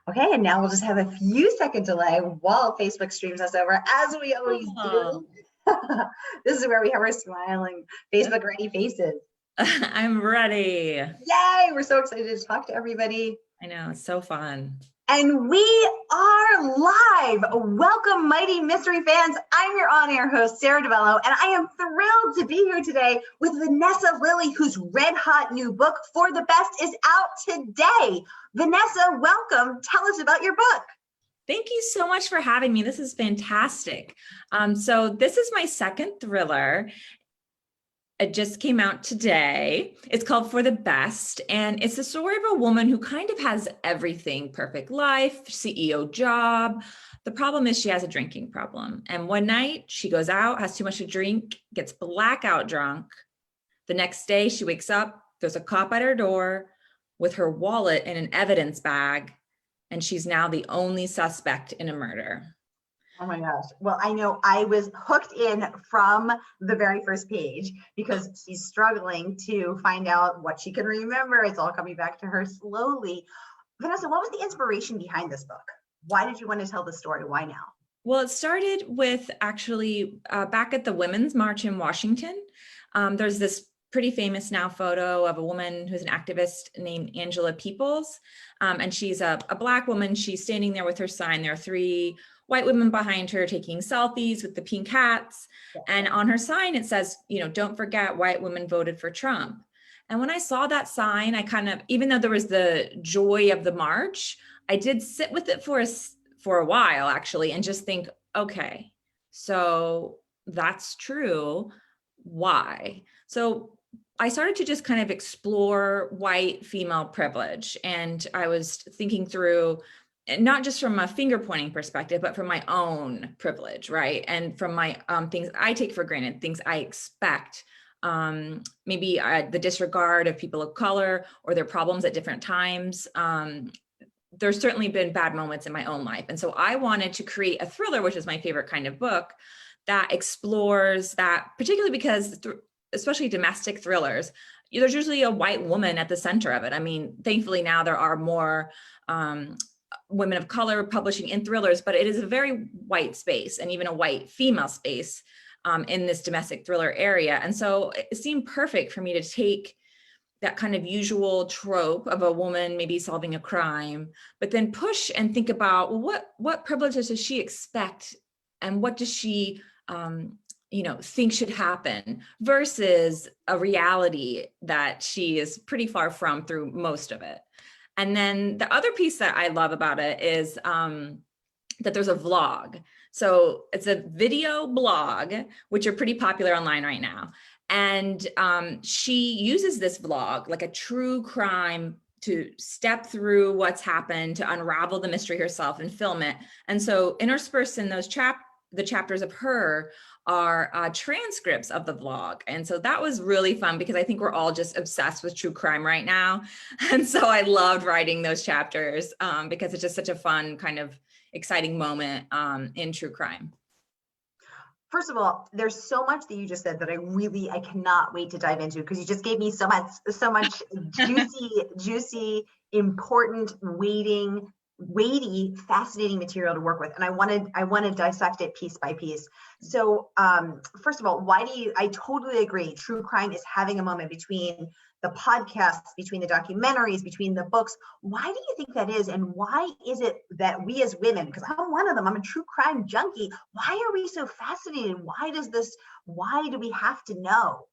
Okay, and now we'll just have a few second delay while Facebook streams us over, as we always do. This is where we have our smiling Facebook ready faces. I'm ready. Yay, we're so excited to talk to everybody. I know, it's so fun. And we are live. Welcome, mighty mystery fans. I'm your on-air host, Sarah DiVello, and I am thrilled to be here today with Vanessa Lillie, whose red-hot new book, For the Best, is out today. Vanessa, welcome. Tell us about your book. Thank you so much for having me. This is fantastic. So this is my second thriller. It just came out today. It's called For the Best, and it's the story of a woman who kind of has everything: perfect life, CEO job. The problem is she has a drinking problem. And one night she goes out, has too much to drink, gets blackout drunk. The next day she wakes up, there's a cop at her door with her wallet in an evidence bag, and she's now the only suspect in a murder. Oh my gosh. Well, I know I was hooked in from the very first page because she's struggling to find out what she can remember. It's all coming back to her slowly. Vanessa, what was the inspiration behind this book? Why did you want to tell the story? Why now? Well, it started with actually back at the Women's March in Washington. There's this pretty famous now photo of a woman who's an activist named Angela Peoples. And she's a Black woman. She's standing there with her sign. There are three white women behind her taking selfies with the pink hats. And on her sign, it says, don't forget white women voted for Trump. And when I saw that sign, I kind of, even though there was the joy of the march, I did sit with it for a while actually, and just think, okay, so that's true. Why? So I started to just kind of explore white female privilege. And I was thinking through, not just from a finger pointing perspective, but from my own privilege, right? And from my things I take for granted, things I expect, maybe the disregard of people of color or their problems at different times. There's certainly been bad moments in my own life. And so I wanted to create a thriller, which is my favorite kind of book, that explores that, particularly because especially domestic thrillers, there's usually a white woman at the center of it. I mean, thankfully now there are more women of color publishing in thrillers, but it is a very white space and even a white female space in this domestic thriller area. And so it seemed perfect for me to take that kind of usual trope of a woman maybe solving a crime, but then push and think about, well, what privileges does she expect and what does she think should happen versus a reality that she is pretty far from through most of it. And then the other piece that I love about it is that there's a vlog. So it's a video blog, which are pretty popular online right now. And she uses this vlog like a true crime to step through what's happened, to unravel the mystery herself and film it. And so interspersed in those the chapters of her are transcripts of the vlog. And so that was really fun because I think we're all just obsessed with true crime right now. And so I loved writing those chapters because it's just such a fun kind of exciting moment in true crime. First of all, there's so much that you just said that I cannot wait to dive into because you just gave me so much juicy, important, weighty, fascinating material to work with. And I want to dissect it piece by piece. So first of all, I totally agree. True crime is having a moment between the podcasts, between the documentaries, between the books. Why do you think that is? And why is it that we as women, because I'm one of them, I'm a true crime junkie. Why are we so fascinated? Why do we have to know?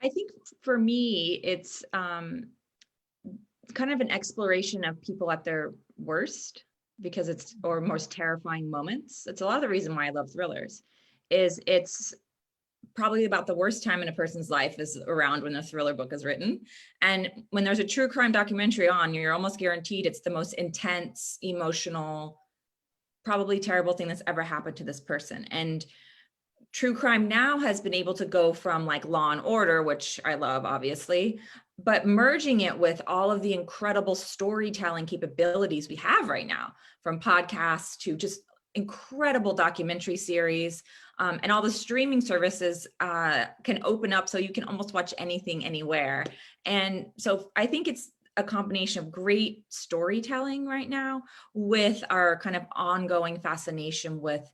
I think for me, it's kind of an exploration of people at their worst or most terrifying moments. It's a lot of the reason why I love thrillers is it's probably about the worst time in a person's life is around when the thriller book is written. And when there's a true crime documentary on, you're almost guaranteed it's the most intense, emotional, probably terrible thing that's ever happened to this person. And true crime now has been able to go from like Law and Order, which I love, obviously, but merging it with all of the incredible storytelling capabilities we have right now, from podcasts to just incredible documentary series, and all the streaming services can open up so you can almost watch anything, anywhere. And so I think it's a combination of great storytelling right now with our kind of ongoing fascination with,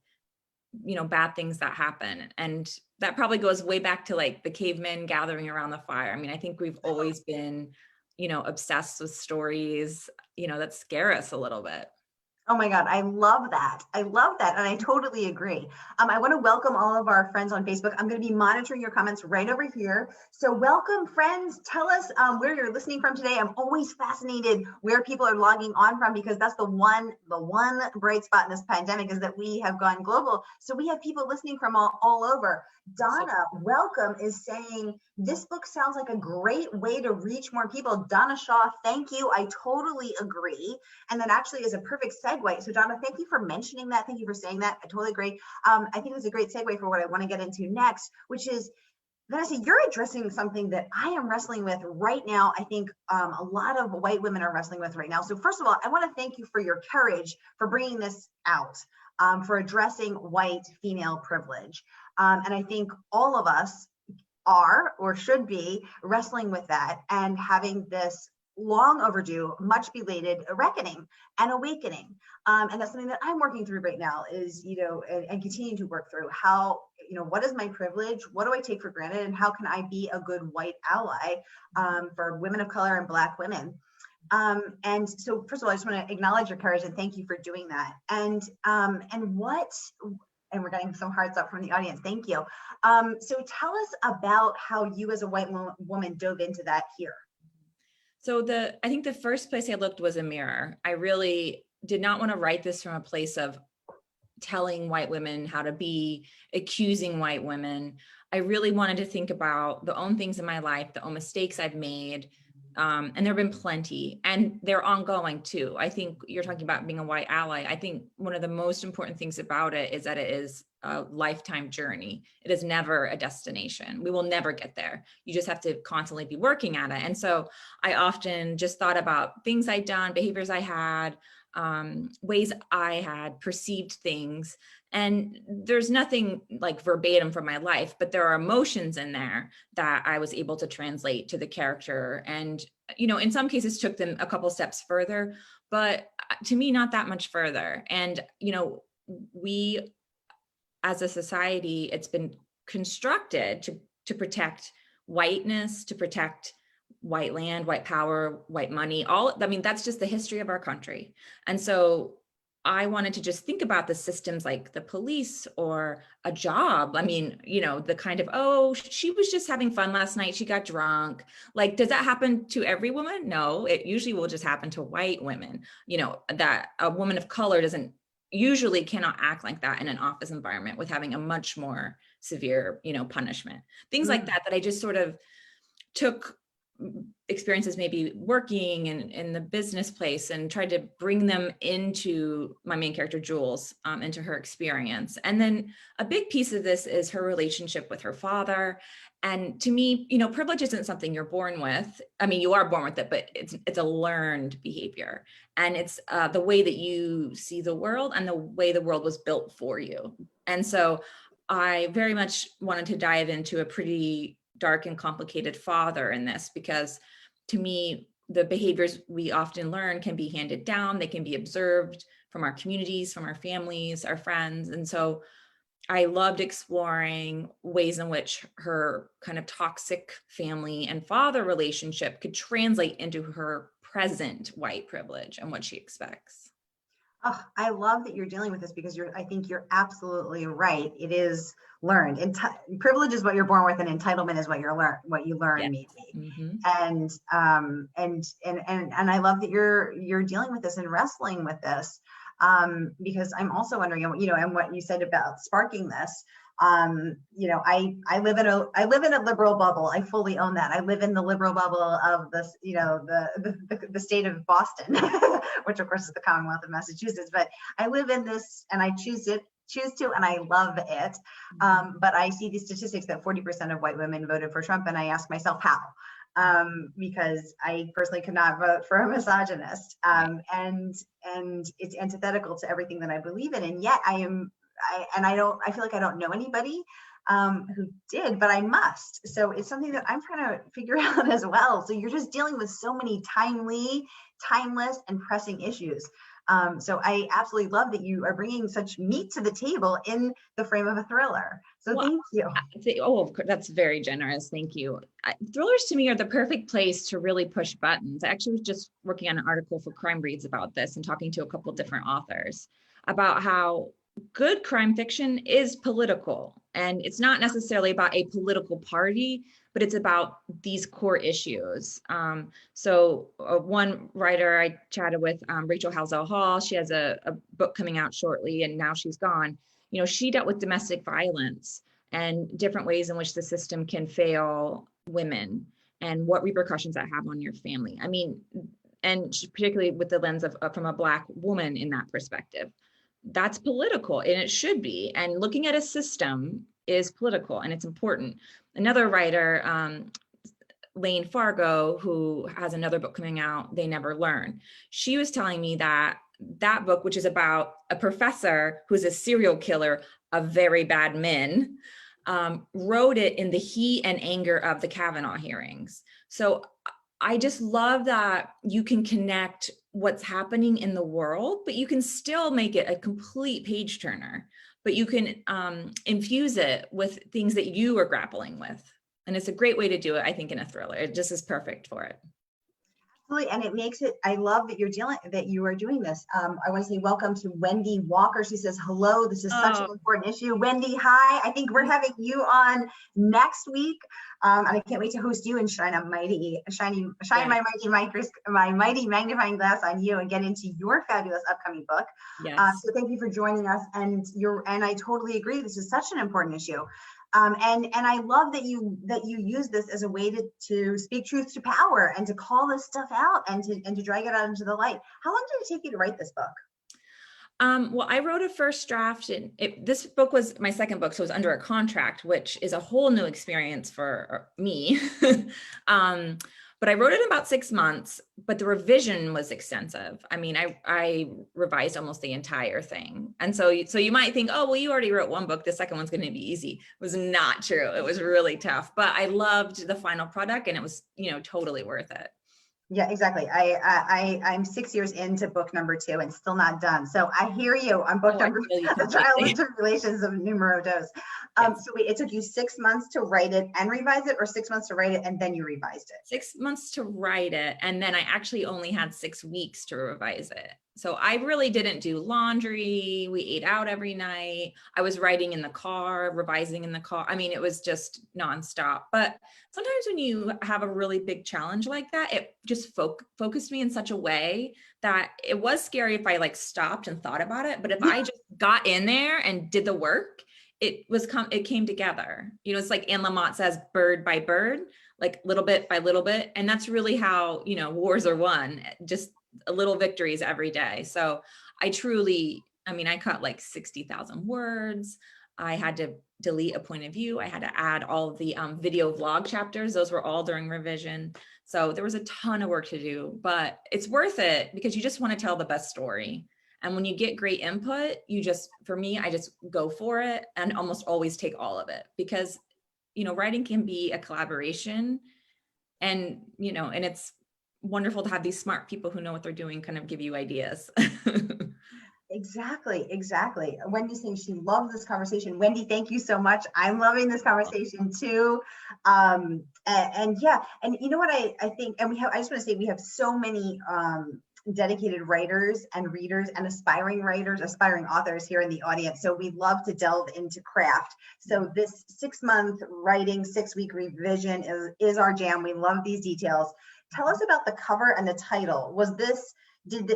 bad things that happen. And that probably goes way back to like the cavemen gathering around the fire. I mean, I think we've always been, obsessed with stories, that scare us a little bit. Oh my God, I love that. I love that. And I totally agree. I want to welcome all of our friends on Facebook. I'm going to be monitoring your comments right over here. So welcome, friends. Tell us where you're listening from today. I'm always fascinated where people are logging on from, because that's the one bright spot in this pandemic is that we have gone global. So we have people listening from all over. Donna, welcome, is saying, this book sounds like a great way to reach more people. Donna Shaw, thank you. I totally agree. And that actually is a perfect segue. So Donna, thank you for mentioning that. Thank you for saying that. I totally agree. I think it was a great segue for what I want to get into next, which is, Vanessa, you're addressing something that I am wrestling with right now. I think a lot of white women are wrestling with right now. So first of all, I want to thank you for your courage for bringing this out, for addressing white female privilege. And I think all of us are or should be wrestling with that and having this long overdue, much belated reckoning and awakening. And that's something that I'm working through right now is, and continuing to work through how, what is my privilege? What do I take for granted? And how can I be a good white ally for women of color and Black women? And so first of all, I just want to acknowledge your courage and thank you for doing that. And we're getting some hearts up from the audience. Thank you. So tell us about how you as a white woman dove into that here. So I think the first place I looked was a mirror. I really did not want to write this from a place of telling white women how to be, accusing white women. I really wanted to think about the own things in my life, the own mistakes I've made. And there have been plenty, and they're ongoing too. I think you're talking about being a white ally. I think one of the most important things about it is that it is a lifetime journey. It is never a destination. We will never get there. You just have to constantly be working at it. And so I often just thought about things I'd done, behaviors I had, ways I had perceived things. And there's nothing like verbatim from my life, but there are emotions in there that I was able to translate to the character. And, in some cases took them a couple steps further, but to me, not that much further. And, we as a society, it's been constructed to protect whiteness, to protect white land, white power, white money, that's just the history of our country. And so I wanted to just think about the systems like the police or a job. The kind of, oh, she was just having fun last night, she got drunk. Like, does that happen to every woman? No, it usually will just happen to white women, that a woman of color usually cannot act like that in an office environment with having a much more severe, punishment. Things like that I just sort of took experiences maybe working in the business place and tried to bring them into my main character, Jules, into her experience. And then a big piece of this is her relationship with her father. And to me, privilege isn't something you're born with. I mean, you are born with it, but it's a learned behavior. And it's the way that you see the world and the way the world was built for you. And so I very much wanted to dive into a pretty dark and complicated father in this, because to me, the behaviors we often learn can be handed down. They can be observed from our communities, from our families, our friends. And so I loved exploring ways in which her kind of toxic family and father relationship could translate into her present white privilege and what she expects. Oh, I love that you're dealing with this, because I think you're absolutely right. It is learned. Privilege is what you're born with, and entitlement is what you learn, Yeah. maybe. Mm-hmm. And I love that you're dealing with this and wrestling with this, because I'm also wondering, and what you said about sparking this. I live in a liberal bubble. I fully own that. I live in the liberal bubble of this, the state of Boston, which of course is the Commonwealth of Massachusetts. But I live in this, and I choose to, and I love it. But I see these statistics that 40% of white women voted for Trump, and I ask myself how. Because I personally could not vote for a misogynist, and it's antithetical to everything that I believe in, and yet I feel like I don't know anybody who did, but I must. So it's something that I'm trying to figure out as well. So you're just dealing with so many timely, timeless, and pressing issues. So I absolutely love that you are bringing such meat to the table in the frame of a thriller. So Well, thank you. Oh, of course, that's very generous. Thank you. Thrillers to me are the perfect place to really push buttons. I actually was just working on an article for Crime Reads about this and talking to a couple of different authors about how good crime fiction is political. And it's not necessarily about a political party, but it's about these core issues. One writer I chatted with, Rachel Halsell Hall, she has a book coming out shortly, and now she's gone. You know, she dealt with domestic violence and different ways in which the system can fail women and what repercussions that have on your family. I mean, and particularly with the lens of from a Black woman in that perspective. That's political, and it should be. And looking at a system is political, and it's important. Another writer, Lane Fargo, who has another book coming out, They Never Learn. She was telling me that that book, which is about a professor who's a serial killer of very bad men, wrote it in the heat and anger of the Kavanaugh hearings. So I just love that you can connect what's happening in the world, but you can still make it a complete page turner, but you can infuse it with things that you are grappling with. And it's a great way to do it, I think, in a thriller. It just is perfect for it. Absolutely, and it makes it, I love that you are doing this. I want to say welcome to Wendy Walker. She says, hello, this is such an important issue. Wendy, hi. I think we're having you on next week. And I can't wait to host you and shine my mighty magnifying glass on you and get into your fabulous upcoming book. Yes. So thank you for joining us. And I totally agree. This is such an important issue. And I love that you use this as a way to speak truth to power and to call this stuff out and to drag it out into the light. How long did it take you to write this book? Well, I wrote a first draft, and this book was my second book, so it was under a contract, which is a whole new experience for me. But I wrote it in about 6 months, but the revision was extensive. I mean, I revised almost the entire thing. And so you might think, oh, well, you already wrote one book, the second one's going to be easy. It was not true. It was really tough, but I loved the final product, and it was, totally worth it. Yeah, exactly. I'm 6 years into book number 2 and still not done. So I hear you on book number The Trials and Tribulations of Numero Dos. Yes. So wait, it took you 6 months to write it and revise it, or 6 months to write it and then you revised it? 6 months to write it, and then I actually only had 6 weeks to revise it. So I really didn't do laundry. We ate out every night. I was writing in the car, revising in the car. I mean, it was just nonstop. But sometimes when you have a really big challenge like that, it just focused me in such a way that it was scary if I stopped and thought about it. But if I just got in there and did the work, it came together. It's like Anne Lamott says, bird by bird, like little bit by little bit. And that's really how, wars are won, just little victories every day. So I cut 60,000 words. I had to delete a point of view. I had to add all of the video vlog chapters. Those were all during revision. So there was a ton of work to do, but it's worth it because you just want to tell the best story. And when you get great input, for me, I just go for it and almost always take all of it because, writing can be a collaboration and it's wonderful to have these smart people who know what they're doing kind of give you ideas. Exactly. Wendy's saying she loves this conversation. Wendy, thank you so much. I'm loving this conversation too. And you know what I think, and I just want to say we have so many dedicated writers and readers and aspiring authors here in the audience. So we love to delve into craft. So this 6-month writing, 6-week revision is our jam. We love these details. Tell us about the cover and the title. Let's start with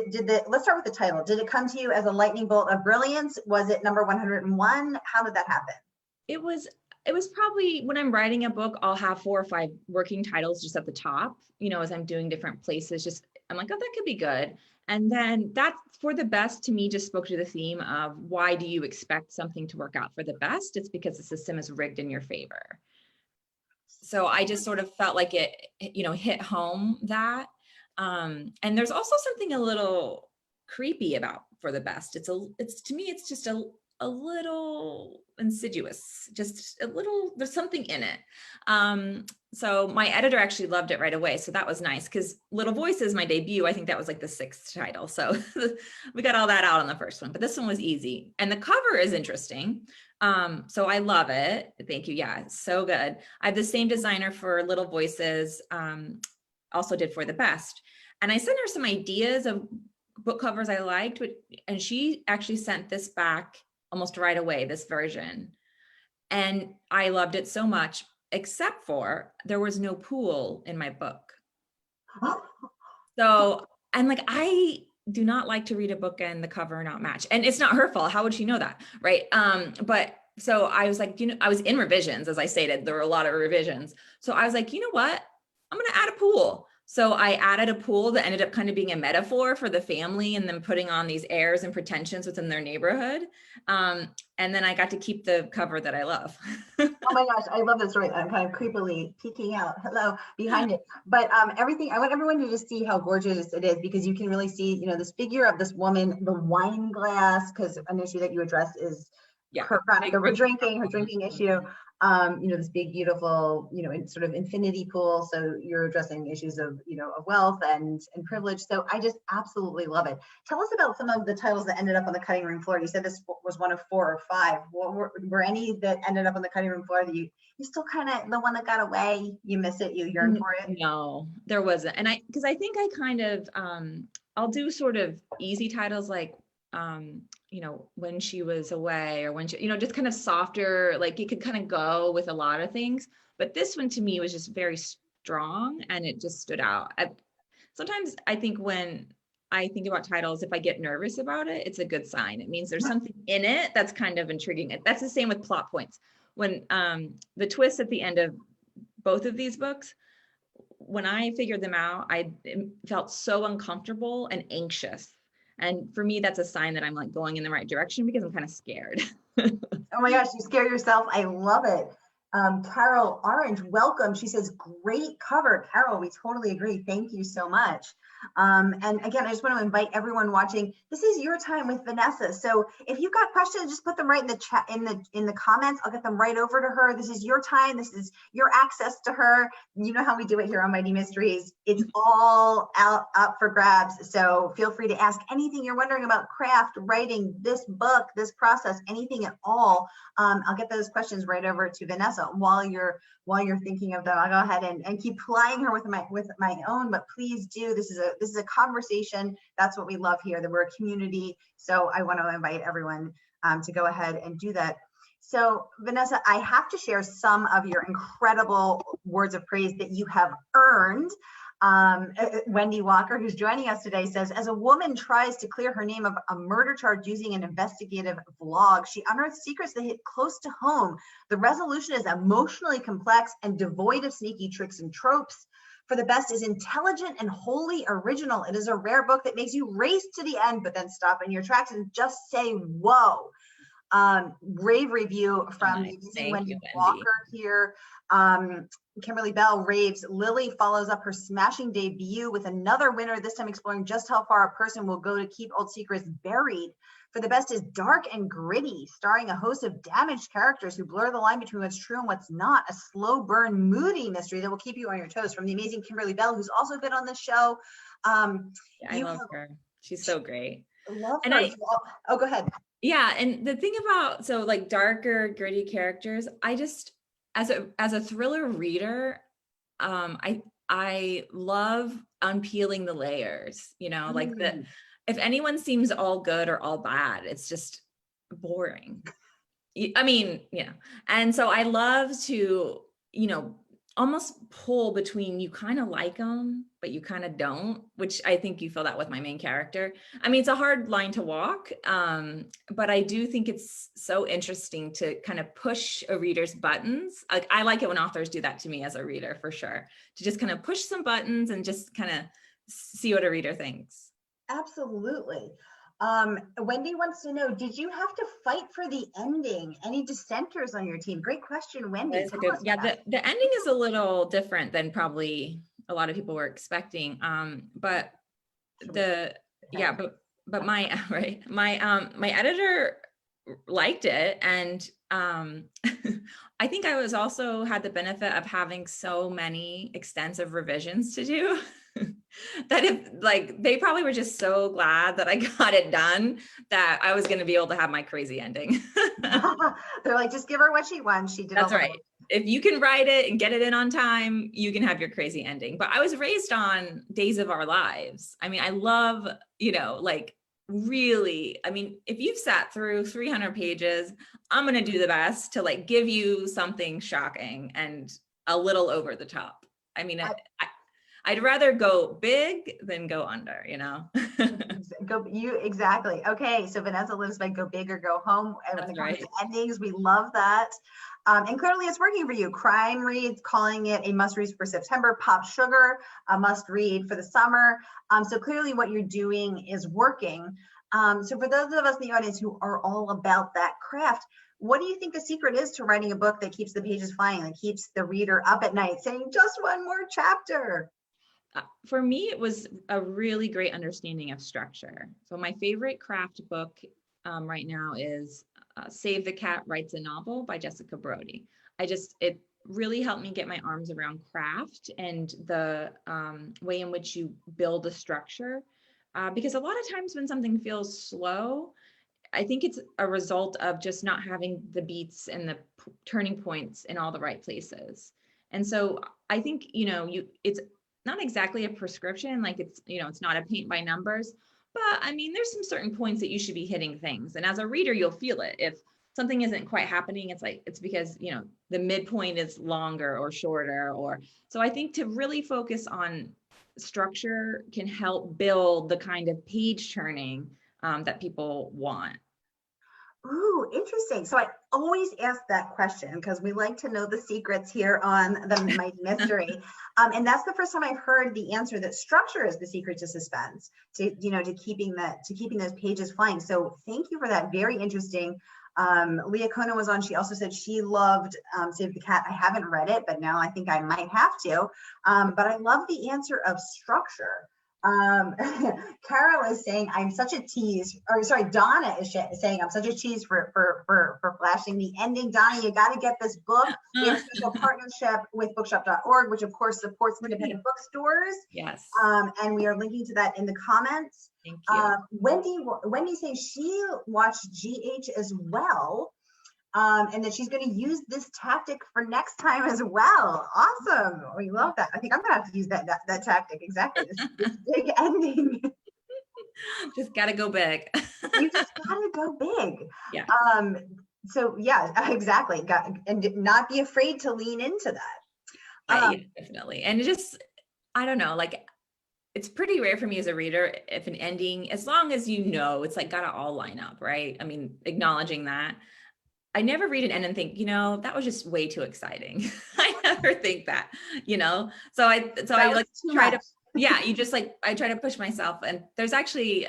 the title. Did it come to you as a lightning bolt of brilliance? Was it number 101? How did that happen? It was probably, when I'm writing a book, I'll have 4 or 5 working titles just at the top, as I'm doing different places, I'm like, oh, that could be good. And then that For the Best to me just spoke to the theme of why do you expect something to work out for the best? It's because the system is rigged in your favor. So I just sort of felt like it, hit home that. And there's also something a little creepy about For the Best. To me, it's just a a little insidious, just a little, there's something in it. So my editor actually loved it right away. So that was nice because Little Voices, my debut, I think that was like the 6th title. So we got all that out on the first one, but this one was easy. And the cover is interesting. So I love it. Thank you. Yeah, it's so good. I have the same designer for Little Voices, also did For the Best. And I sent her some ideas of book covers I liked, and she actually sent this back almost right away, this version. And I loved it so much, except for there was no pool in my book. So I'm like, I do not like to read a book and the cover not match. And it's not her fault. How would she know that? Right. But so I was like, I was in revisions, as I stated, there were a lot of revisions. So I was like, you know what? I'm going to add a pool. So I added a pool that ended up kind of being a metaphor for the family and then putting on these airs and pretensions within their neighborhood. And then I got to keep the cover that I love. Oh my gosh, I love this story. I'm kind of creepily peeking out, hello, behind it. But everything, I want everyone to just see how gorgeous it is, because you can really see, this figure of this woman, the wine glass, because an issue that you address is her chronic overdrinking, her drinking issue. This big, beautiful, sort of infinity pool. So you're addressing issues of, of wealth and privilege. So I just absolutely love it. Tell us about some of the titles that ended up on the cutting room floor. You said this was one of 4 or 5. What were any that ended up on the cutting room floor that you still kind of, the one that got away, you miss it, you yearn for it? No, there wasn't. And because I think I kind of, I'll do sort of easy titles like, when she was away, or when she, just kind of softer, like you could kind of go with a lot of things. But this one to me was just very strong and it just stood out. Sometimes I think when I think about titles, if I get nervous about it, it's a good sign. It means there's something in it that's kind of intriguing. That's the same with plot points. When the twist at the end of both of these books, when I figured them out, I felt so uncomfortable and anxious. And for me, that's a sign that I'm like going in the right direction, because I'm kind of scared. Oh my gosh, you scare yourself. I love it. Carol Orange, welcome. She says, great cover. Carol, we totally agree. Thank you so much. And again, I just want to invite everyone watching. This is your time with Vanessa. So if you've got questions, just put them right in the chat, in the comments. I'll get them right over to her. This is your time. This is your access to her. You know how we do it here on Mighty Mysteries. It's all up for grabs. So feel free to ask anything you're wondering about craft, writing, this book, this process, anything at all. I'll get those questions right over to Vanessa. While you're thinking of them, I'll go ahead and keep plying her with my own. But please do. This is a conversation. That's what we love here. That we're a community. So I want to invite everyone to go ahead and do that. So Vanessa, I have to share some of your incredible words of praise that you have earned. Wendy Walker, who's joining us today, says, as a woman tries to clear her name of a murder charge using an investigative vlog, she unearths secrets that hit close to home. The resolution is emotionally complex and devoid of sneaky tricks and tropes. For the Best is intelligent and wholly original. It is a rare book that makes you race to the end, but then stop in your tracks and just say, whoa. Rave review from Wendy Walker here. Kimberly Bell raves, Lillie follows up her smashing debut with another winner, this time exploring just how far a person will go to keep old secrets buried. For the Best is dark and gritty, starring a host of damaged characters who blur the line between what's true and what's not. A slow burn, moody mystery that will keep you on your toes. From the amazing Kimberly Bell, who's also been on this show. I love her. She's so great. Love her. Oh, go ahead. Yeah, and the thing about, so like darker, gritty characters, I just, as a thriller reader, I love unpeeling the layers, like if anyone seems all good or all bad, it's just boring. I mean, and so I love to, almost pull between, you kind of like them, but you kind of don't, which I think you feel that with my main character. I mean, it's a hard line to walk, but I do think it's so interesting to kind of push a reader's buttons. Like, I like it when authors do that to me as a reader, for sure, to just kind of push some buttons and just kind of see what a reader thinks. Absolutely. Wendy wants to know, did you have to fight for the ending? Any dissenters on your team? Great question, Wendy. The ending is a little different than probably a lot of people were expecting. But my editor liked it. And I think I was also had the benefit of having so many extensive revisions to do that if like, they probably were just so glad that I got it done that I was going to be able to have my crazy ending. They're like, just give her what she wants. She did all That's right. If you can write it and get it in on time, you can have your crazy ending. But I was raised on Days of Our Lives. I mean, I love, like really, I mean, if you've sat through 300 pages, I'm going to do the best to like give you something shocking and a little over the top. I mean, I'd rather go big than go under, Exactly. Okay, so Vanessa lives by go big or go home. And when it comes to endings, we love that. And clearly it's working for you. Crime Reads calling it a must read for September. Pop Sugar, a must read for the summer. So clearly what you're doing is working. So for those of us in the audience who are all about that craft, what do you think the secret is to writing a book that keeps the pages flying, that keeps the reader up at night saying just one more chapter? For me, it was a really great understanding of structure. So my favorite craft book right now is Save the Cat Writes a Novel by Jessica Brody. It really helped me get my arms around craft and the way in which you build a structure. Because a lot of times when something feels slow, I think it's a result of just not having the beats and the turning points in all the right places. And so I think, it's not exactly a prescription, like it's not a paint by numbers, but I mean, there's some certain points that you should be hitting things. And as a reader, you'll feel it. If something isn't quite happening, it's because, the midpoint is longer or shorter, so I think to really focus on structure can help build the kind of page turning that people want. Ooh, interesting. So I always ask that question because we like to know the secrets here on the Mighty Mystery. And that's the first time I've heard the answer that structure is the secret to suspense, to keeping those pages flying. So thank you for that. Very interesting. Leah Kona was on. She also said she loved Save the Cat. I haven't read it, but now I think I might have to. But I love the answer of structure. Carol is saying I'm such a tease, or sorry, Donna is saying I'm such a tease for flashing the ending. Donna, you got to get this book. We have a special partnership with bookshop.org, which of course supports independent bookstores. Yes. And we are linking to that in the comments. Thank you. Wendy saying she watched GH as well. And that she's going to use this tactic for next time as well. Awesome. We love that. I think I'm going to have to use that tactic. Exactly. This big ending. Just got to go big. You just got to go big. Yeah. So yeah, exactly. And not be afraid to lean into that. Yeah, definitely. And I don't know, like it's pretty rare for me as a reader if an ending, as long as it's like got to all line up, right? I mean, acknowledging that. I never read an end and think, that was just way too exciting. I never think that, so I like try to, I try to push myself. And there's actually,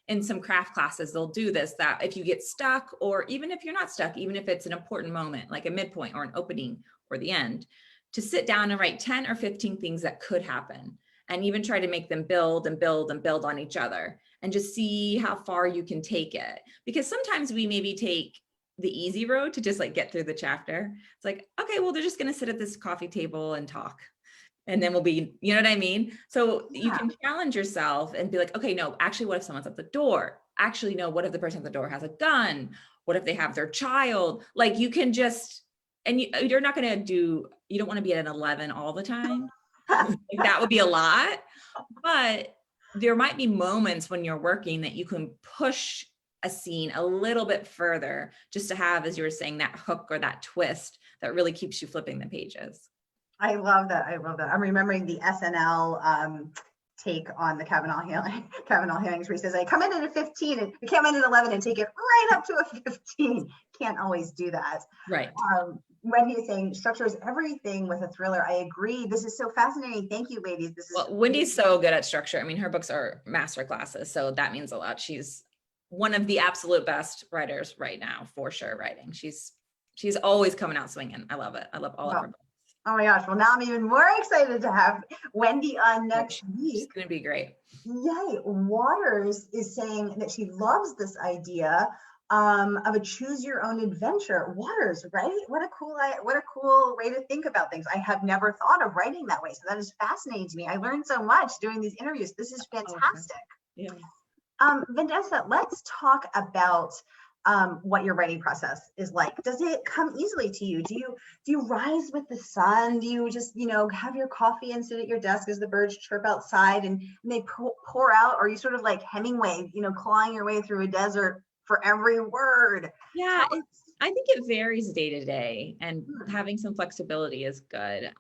in some craft classes, they'll do this, that if you get stuck, or even if you're not stuck, even if it's an important moment, like a midpoint or an opening or the end, to sit down and write 10 or 15 things that could happen, and even try to make them build and build and build on each other, and just see how far you can take it. Because sometimes we maybe take the easy road to just like get through the chapter. It's like, okay, well, they're just going to sit at this coffee table and talk, and then we'll be, you know what I mean? So you can challenge yourself and be like, okay, no, actually, what if someone's at the door? Actually, no, what if the person at the door has a gun? What if they have their child? Like you can just, and you're not going to you don't want to be at an 11 all the time. Like, that would be a lot, but there might be moments when you're working that you can push a scene a little bit further, just to have, as you were saying, that hook or that twist that really keeps you flipping the pages. I love that. I'm remembering the SNL take on the Kavanaugh hearings, where he says, I come in at a 15 and I come in at 11 and take it right up to a 15. Can't always do that. Right. Wendy is saying structure is everything with a thriller. I agree. This is so fascinating. Thank you, ladies. Wendy's so good at structure. I mean, her books are master classes, so that means a lot. She's one of the absolute best writers right now, for sure, writing. She's always coming out swinging. I love it. I love all of her books. Oh my gosh. Well, now I'm even more excited to have Wendy on next week. It's going to be great. Yay. Waters is saying that she loves this idea of a choose your own adventure. Waters, right? What a cool way to think about things. I have never thought of writing that way. So that is fascinating to me. I learned so much doing these interviews. This is fantastic. Yeah. Vanessa, let's talk about what your writing process is like. Does it come easily to you? Do you rise with the sun? Do you just, have your coffee and sit at your desk as the birds chirp outside and they pour out? Or are you sort of like Hemingway, clawing your way through a desert for every word? Yeah, I think it varies day to day, and having some flexibility is good.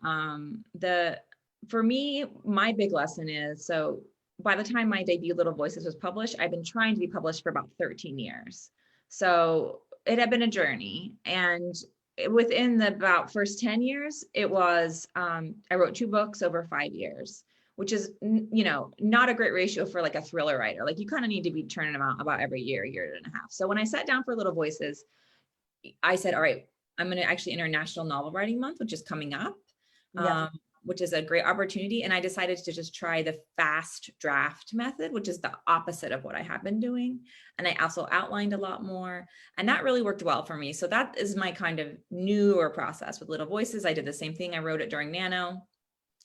For me, my big lesson is, so by the time my debut Little Voices was published, I've been trying to be published for about 13 years. So it had been a journey, and within the about first 10 years, it was, I wrote 2 books over 5 years, which is, not a great ratio for like a thriller writer. Like you kind of need to be churning them out about every year and a half. So when I sat down for Little Voices, I said, all right, I'm going to actually enter National Novel Writing Month, which is coming up. Which is a great opportunity. And I decided to just try the fast draft method, which is the opposite of what I have been doing. And I also outlined a lot more, and that really worked well for me. So that is my kind of newer process with Little Voices. I did the same thing. I wrote it during Nano.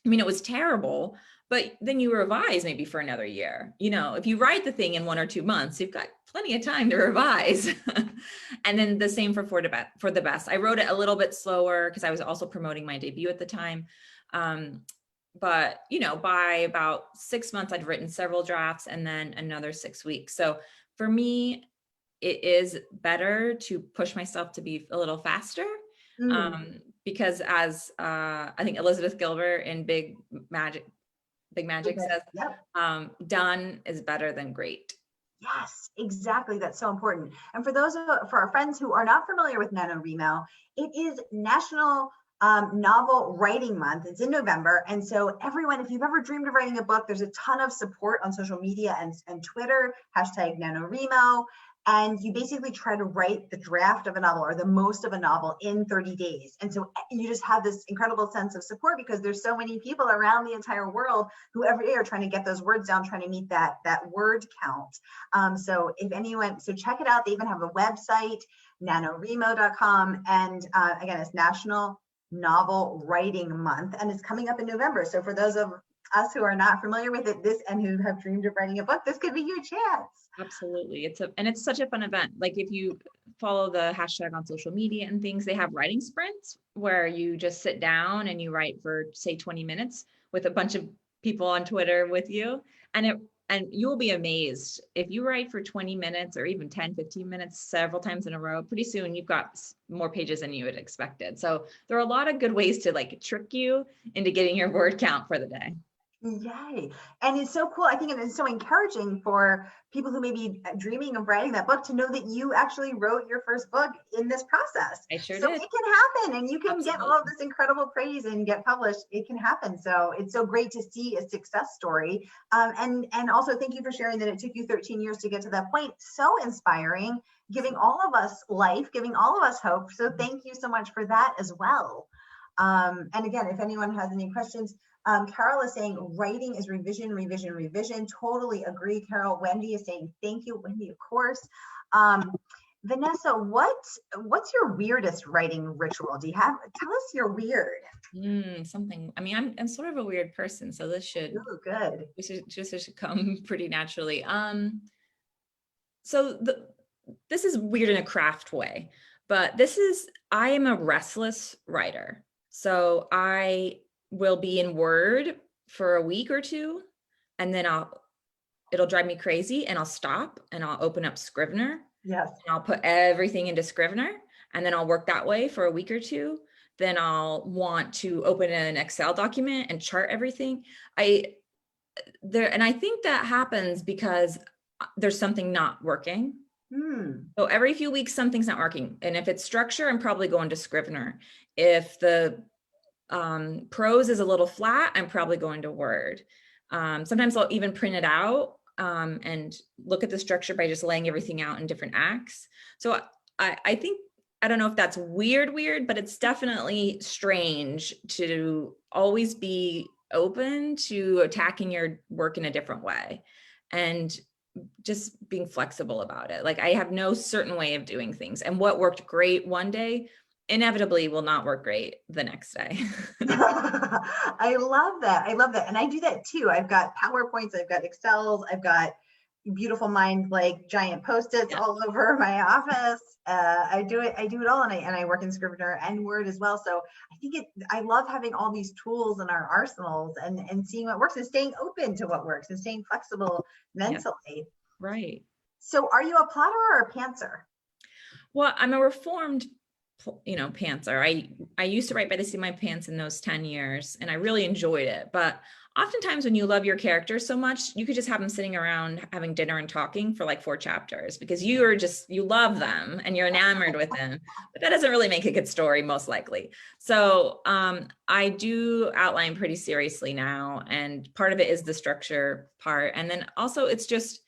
I mean, it was terrible, but then you revise maybe for another year. If you write the thing in 1 or 2 months, you've got plenty of time to revise. And then the same for the best. I wrote it a little bit slower because I was also promoting my debut at the time. But by about 6 months, I'd written several drafts and then another 6 weeks. So for me, it is better to push myself to be a little faster. Because as I think Elizabeth Gilbert in Big Magic says, done is better than great. Yes, exactly. That's so important. And for our friends who are not familiar with Nanowrimo, it is National Novel Writing Month. It's in November. And so everyone, if you've ever dreamed of writing a book, there's a ton of support on social media and Twitter, #Nanowrimo. And you basically try to write the draft of a novel or the most of a novel in 30 days. And so you just have this incredible sense of support because there's so many people around the entire world who every day are trying to get those words down, trying to meet that word count. So check it out. They even have a website, nanowrimo.com. And again, it's National Novel Writing Month, and it's coming up in November. So for those of us who are not familiar with it, and who have dreamed of writing a book, this could be your chance. Absolutely. It's such a fun event. Like if you follow the hashtag on social media and things, they have writing sprints where you just sit down and you write for say 20 minutes with a bunch of people on Twitter with you. And you'll be amazed if you write for 20 minutes or even 10, 15 minutes, several times in a row, pretty soon you've got more pages than you had expected. So there are a lot of good ways to like trick you into getting your word count for the day. Yay. And it's so cool. I think it is so encouraging for people who may be dreaming of writing that book to know that you actually wrote your first book in this process. I sure so did. It can happen, and you can Absolutely. get all of this incredible praise and get published. It can happen. So it's so great to see a success story. And also thank you for sharing that it took you 13 years to get to that point. So inspiring, giving all of us life, giving all of us hope. So thank you so much for that as well. And again, if anyone has any questions, Carol is saying writing is revision, revision, revision. Totally agree, Carol. Wendy is saying thank you, Wendy, of course. Vanessa, what's your weirdest writing ritual? Tell us your weird. Something. I mean, I'm sort of a weird person, so this should come pretty naturally. So this is weird in a craft way, but I am a restless writer. So I will be in Word for a week or two, and then it'll drive me crazy, and I'll stop and I'll open up Scrivener. Yes. And I'll put everything into Scrivener, and then I'll work that way for a week or two. Then I'll want to open an Excel document and chart everything. And I think that happens because there's something not working. So every few weeks, something's not working. And if it's structure, I'm probably going to Scrivener. If the prose is a little flat, I'm probably going to Word. Sometimes I'll even print it out and look at the structure by just laying everything out in different acts. So I think, I don't know if that's weird, but it's definitely strange to always be open to attacking your work in a different way. And just being flexible about it. Like I have no certain way of doing things, and what worked great one day inevitably will not work great the next day. I love that. I love that. And I do that too. I've got PowerPoints, I've got Excels, I've got beautiful mind, like giant Post-its Yeah. all over my office. I do it all. And I work in Scrivener and Word as well. So I love having all these tools in our arsenals and seeing what works and staying open to what works and staying flexible mentally. Yeah. Right. So are you a plotter or a pantser? Well, I'm a reformed, pantser. I used to write by the seat of my pants in those 10 years, and I really enjoyed it. But oftentimes when you love your characters so much, you could just have them sitting around having dinner and talking for like 4 chapters because you love them and you're enamored with them. But that doesn't really make a good story, most likely. So I do outline pretty seriously now. And part of it is the structure part. And then also it's just,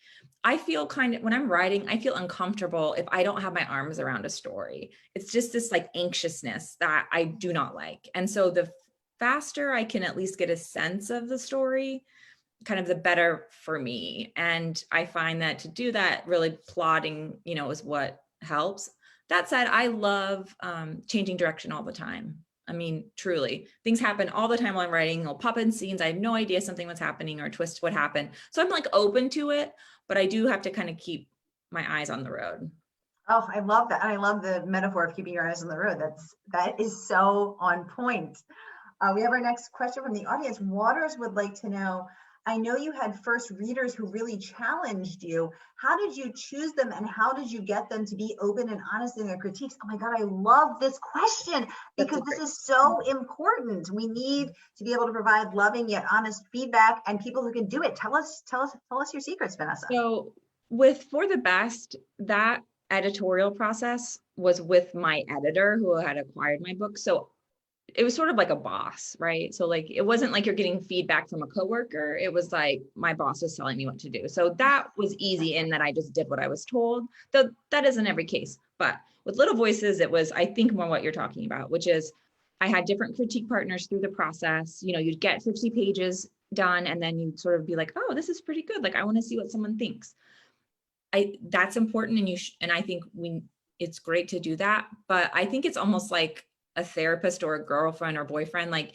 I feel when I'm writing, I feel uncomfortable if I don't have my arms around a story. It's just this like anxiousness that I do not like. And so the faster I can at least get a sense of the story, kind of the better for me. And I find that to do that, really plotting, is what helps. That said, I love changing direction all the time. I mean, truly, things happen all the time while I'm writing. I'll pop in scenes. I have no idea something was happening or a twist would happen. So I'm like open to it, but I do have to kind of keep my eyes on the road. Oh, I love that. And I love the metaphor of keeping your eyes on the road. That is so on point. We have our next question from the audience. Waters would like to know, I know you had first readers who really challenged you. How did you choose them and how did you get them to be open and honest in their critiques? Oh my God, I love this question because this is so important. We need to be able to provide loving yet honest feedback and people who can do it. Tell us your secrets, Vanessa. So with For the Best, that editorial process was with my editor who had acquired my book. So it was sort of like a boss, right? So like, it wasn't like you're getting feedback from a coworker. It was like my boss was telling me what to do. So that was easy in that I just did what I was told, though that isn't every case. But with Little Voices, it was, I think, more what you're talking about, which is I had different critique partners through the process. You'd get 50 pages done and then you'd sort of be like, oh, this is pretty good. Like, I want to see what someone thinks. That's important. And I think it's great to do that. But I think it's almost like a therapist or a girlfriend or boyfriend, like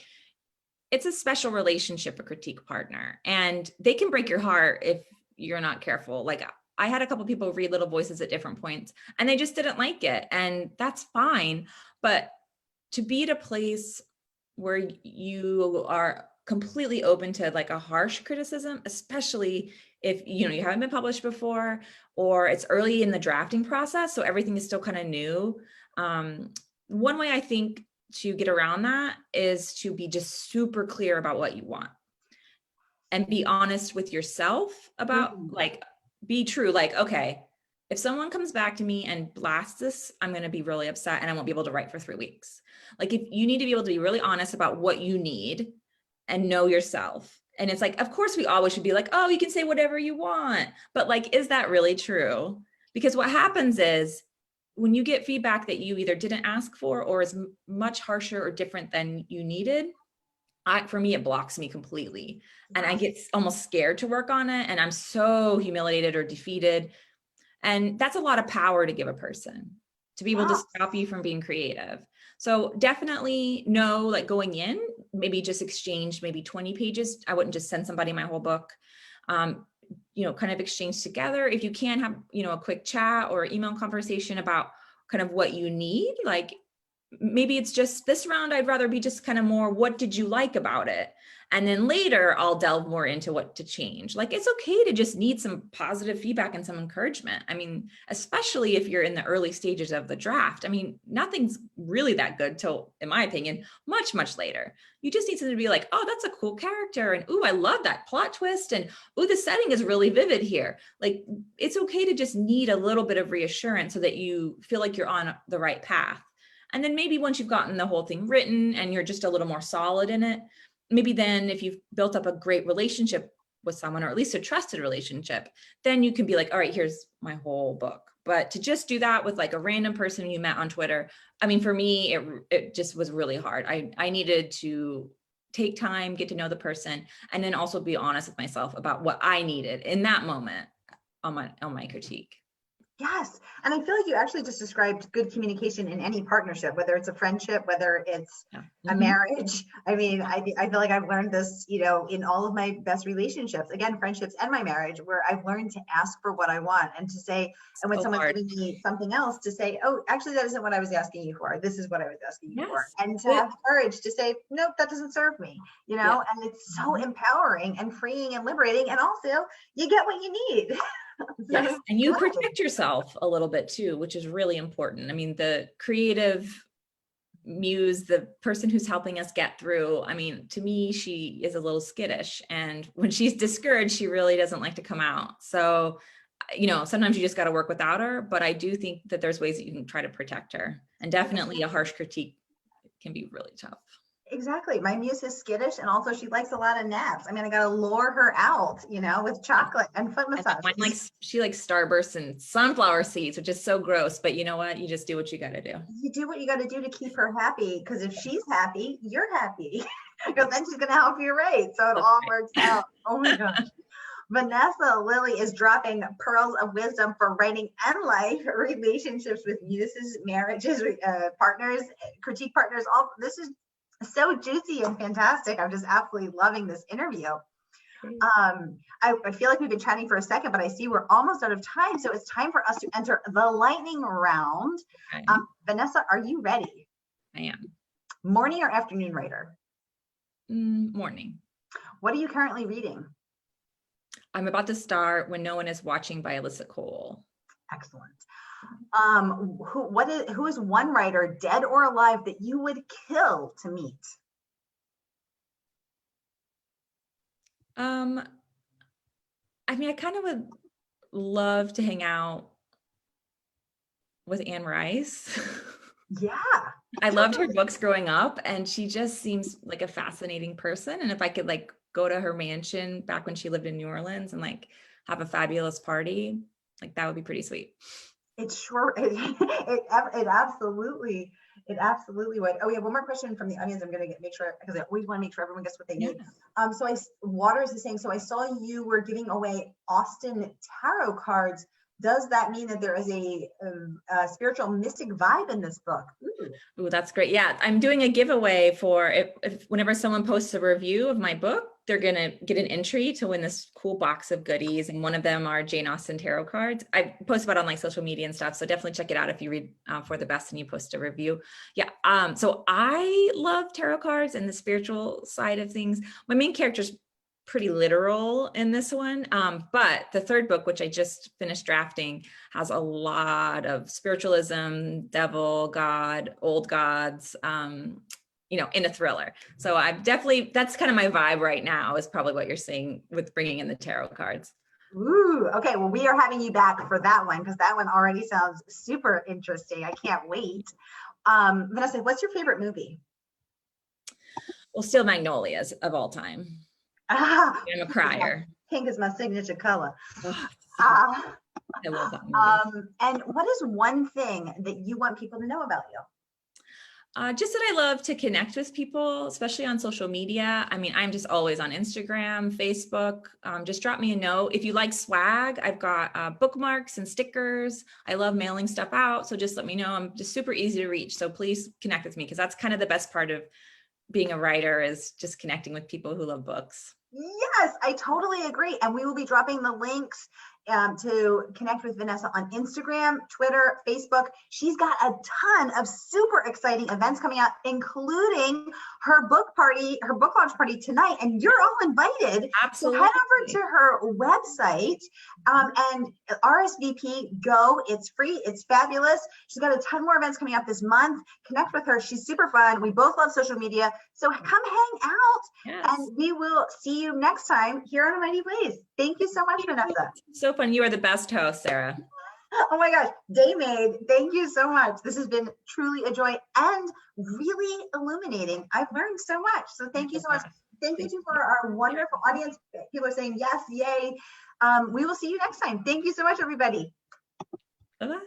it's a special relationship, a critique partner, and they can break your heart if you're not careful. Like I had a couple people read Little Voices at different points and they just didn't like it, and that's fine. But to be at a place where you are completely open to like a harsh criticism, especially if you haven't been published before or it's early in the drafting process, so everything is still kind of new. One way I think to get around that is to be just super clear about what you want and be honest with yourself about like, be true. Like, okay, if someone comes back to me and blasts this, I'm going to be really upset and I won't be able to write for 3 weeks. Like if you need to be able to be really honest about what you need and know yourself. And it's like, of course we always should be like, oh, you can say whatever you want, but like, is that really true? Because what happens is, when you get feedback that you either didn't ask for or is much harsher or different than you needed, for me, it blocks me completely. And I get almost scared to work on it. And I'm so humiliated or defeated. And that's a lot of power to give a person to be able to stop you from being creative. So definitely know, like going in, maybe just exchange maybe 20 pages. I wouldn't just send somebody my whole book. Kind of exchange together. If you can have, a quick chat or email conversation about kind of what you need, like maybe it's just this round, I'd rather be just kind of more, what did you like about it? And then later I'll delve more into what to change. Like, it's okay to just need some positive feedback and some encouragement. I mean, especially if you're in the early stages of the draft. I mean, nothing's really that good till, in my opinion, much, much later. You just need something to be like, oh, that's a cool character. And, ooh, I love that plot twist. And, ooh, the setting is really vivid here. Like, it's okay to just need a little bit of reassurance so that you feel like you're on the right path. And then maybe once you've gotten the whole thing written and you're just a little more solid in it, maybe then if you've built up a great relationship with someone, or at least a trusted relationship, then you can be like, all right, here's my whole book. But to just do that with like a random person you met on Twitter, I mean, for me, it just was really hard. I needed to take time, get to know the person, and then also be honest with myself about what I needed in that moment. on my critique. Yes. And I feel like you actually just described good communication in any partnership, whether it's a friendship, whether it's a marriage. I mean, I feel like I've learned this, you know, in all of my best relationships, again, friendships and my marriage, where I've learned to ask for what I want and to say, and when someone's giving me something else, to say, oh, actually, that isn't what I was asking you for. This is what I was asking you for. And to have courage to say, nope, that doesn't serve me, you know, and it's so empowering and freeing and liberating. And also you get what you need. Yes, and you protect yourself a little bit too, which is really important. I mean, the creative muse, the person who's helping us get through, I mean, to me, she is a little skittish, and when she's discouraged, she really doesn't like to come out. So, you know, sometimes you just got to work without her, but I do think that there's ways that you can try to protect her, and definitely a harsh critique can be really tough. Exactly. My muse is skittish, and also she likes a lot of naps. I mean, I got to lure her out, you know, with chocolate and foot massage. She likes Starburst and sunflower seeds, which is so gross, but you know what? You just do what you got to do. You do what you got to do to keep her happy, because if she's happy, you're happy, because then she's going to help you write. So it all works out. Oh my gosh. Vanessa Lillie is dropping pearls of wisdom for writing and life, relationships with muses, marriages, partners, critique partners. All this is so juicy and fantastic. I'm just absolutely loving this interview. I feel like we've been chatting for a second, but I see we're almost out of time. So it's time for us to enter the lightning round. Okay. Vanessa, are you ready? I am. Morning or afternoon writer? Morning. What are you currently reading? I'm about to start When No One Is Watching by Alyssa Cole. Excellent. Who is one writer, dead or alive, that you would kill to meet? I mean, I kind of would love to hang out with Anne Rice. Yeah. I loved her books growing up, and she just seems like a fascinating person. And if I could like go to her mansion back when she lived in New Orleans and like have a fabulous party, like that would be pretty sweet. It absolutely would. Oh, we have one more question from the audience. I'm going to make sure, because I always want to make sure everyone gets what they need. So Waters is saying, so I saw you were giving away Austin tarot cards. Does that mean that there is a spiritual mystic vibe in this book? Ooh, that's great. Yeah, I'm doing a giveaway for if whenever someone posts a review of my book, they're going to get an entry to win this cool box of goodies. And one of them are Jane Austen tarot cards. I post about it on like social media and stuff. So definitely check it out if you read For the Best and you post a review. Yeah. So I love tarot cards and the spiritual side of things. My main character's pretty literal in this one. But the third book, which I just finished drafting, has a lot of spiritualism, devil, God, old gods, you know, in a thriller. So I've definitely, that's kind of my vibe right now, is probably what you're seeing with bringing in the tarot cards. Ooh, okay. Well, we are having you back for that one, because that one already sounds super interesting. I can't wait. Vanessa, what's your favorite movie? Well, still Magnolias of all time. I'm a crier. Pink is my signature color. I love that movie. And what is one thing that you want people to know about you? Just that I love to connect with people, especially on social media. I mean, I'm just always on Instagram, Facebook. Just drop me a note. If you like swag, I've got bookmarks and stickers. I love mailing stuff out. So just let me know. I'm just super easy to reach. So please connect with me, because that's kind of the best part of being a writer, is just connecting with people who love books. Yes, I totally agree. And we will be dropping the links to connect with Vanessa on Instagram, Twitter, Facebook. She's got a ton of super exciting events coming out, including her book launch party tonight. And you're all invited. Absolutely. So head over to her website and RSVP, go. It's free. It's fabulous. She's got a ton more events coming up this month. Connect with her. She's super fun. We both love social media. So come hang out. Yes. And we will see you next time here on A Mighty Blaze. Thank you so much, Vanessa. So fun. You are the best host, Sarah. Oh my gosh, day made. Thank you so much. This has been truly a joy and really illuminating. I've learned so much. So thank you so much. Thank you for our wonderful audience. People are saying yes, yay. We will see you next time. Thank you so much, everybody. Bye-bye.